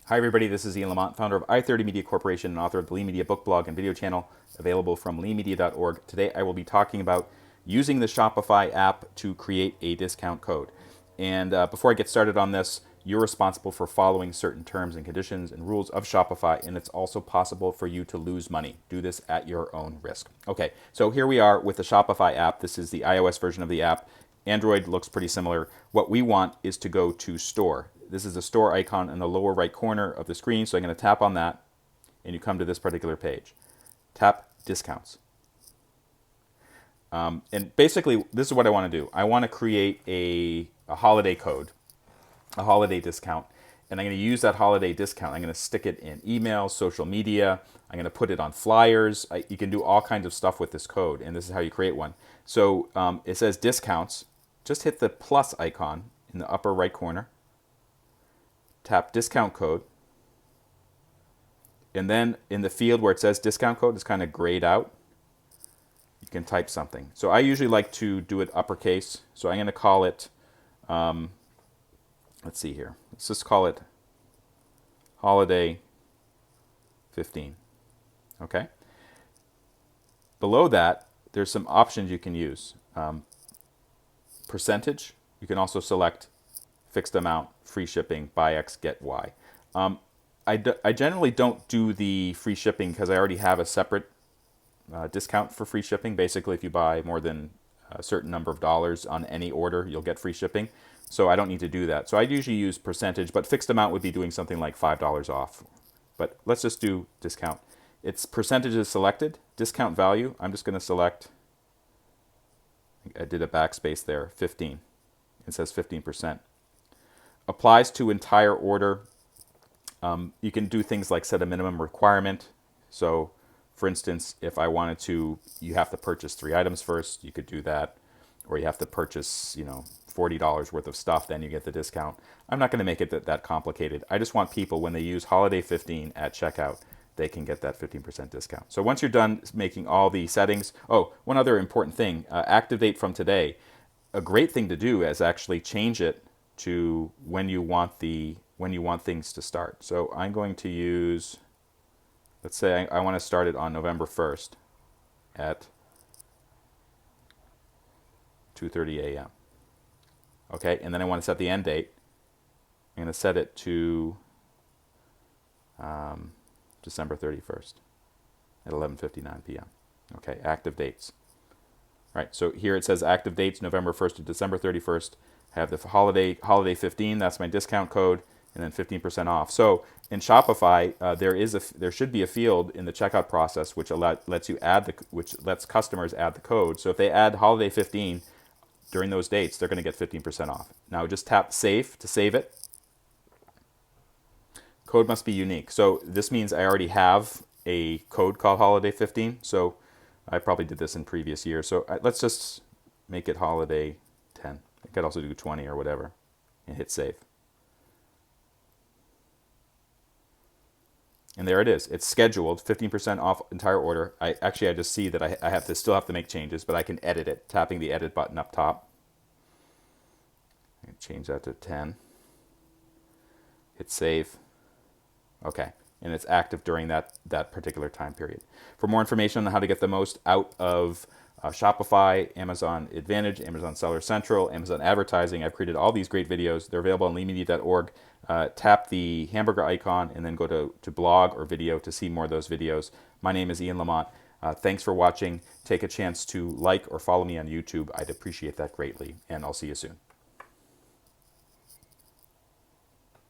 Hi everybody, this is Ian Lamont, founder of i30 Media Corporation and author of the Lean Media book, blog, and video channel, available from leanmedia.org. Today I will be talking about using the Shopify app to create a discount code. And before I get started on this, you're responsible for following certain terms and conditions and rules of Shopify, and it's also possible for you to lose money. Do this at your own risk. Okay, so here we are with the Shopify app. This is the iOS version of the app. Android looks pretty similar. What we want is to go to Store. This is a store icon in the lower right corner of the screen, so I'm going to tap on that, and you come to this particular page. Tap Discounts. And basically, this is what I want to do. I want to create a holiday code, a holiday discount, and I'm going to use that holiday discount. I'm going to stick it in email, social media. I'm going to put it on flyers. You can do all kinds of stuff with this code, and this is how you create one. So it says Discounts. Just hit the plus icon in the upper right corner. Tap Discount Code. And then in the field where it says Discount Code, it's kind of grayed out. You can type something. So I usually like to do it uppercase. So I'm going to call it, let's see here. Let's just call it Holiday 15. Okay? Below that, there's some options you can use. Percentage. You can also select fixed amount, free shipping, buy X, get Y. I generally don't do the free shipping because I already have a separate discount for free shipping. Basically, if you buy more than a certain number of dollars on any order, you'll get free shipping. So I don't need to do that. So I usually use percentage, but fixed amount would be doing something like $5 off. But let's just do discount. Its percentage is selected. Discount value, I'm just going to select, I did a backspace there, 15. It says 15%. Applies to entire order. You can do things like set a minimum requirement. So, for instance, if I wanted to, you have to purchase 3 items first, you could do that. Or you have to purchase, $40 worth of stuff, then you get the discount. I'm not going to make it that complicated. I just want people, when they use Holiday 15 at checkout, they can get that 15% discount. So once you're done making all the settings, one other important thing, active date from today. A great thing to do is actually change it to when you want things to start. So I'm going to use, let's say I want to start it on November 1st at 2:30 a.m. Okay, and then I want to set the end date. I'm going to set it to December 31st at 11:59 p.m. Okay, active dates. All right, so here it says active dates November 1st to December 31st. I have the holiday 15. That's my discount code, and then 15% off. So in Shopify, there should be a field in the checkout process which lets customers add the code. So if they add holiday 15 during those dates, they're going to get 15% off. Now just tap Save to save it. Code must be unique. So this means I already have a code called Holiday 15. So I probably did this in previous years. So let's just make it Holiday 10. I could also do 20 or whatever and hit Save. And there it is. It's scheduled, 15% off entire order. I just see that I still have to make changes, but I can edit it, tapping the edit button up top. I can change that to 10. Hit Save. Okay, and it's active during that particular time period. For more information on how to get the most out of Shopify, Amazon Advantage, Amazon Seller Central, Amazon Advertising, I've created all these great videos. They're available on leanmedia.org. Tap the hamburger icon and then go to blog or video to see more of those videos. My name is Ian Lamont. Thanks for watching. Take a chance to like or follow me on YouTube. I'd appreciate that greatly, and I'll see you soon.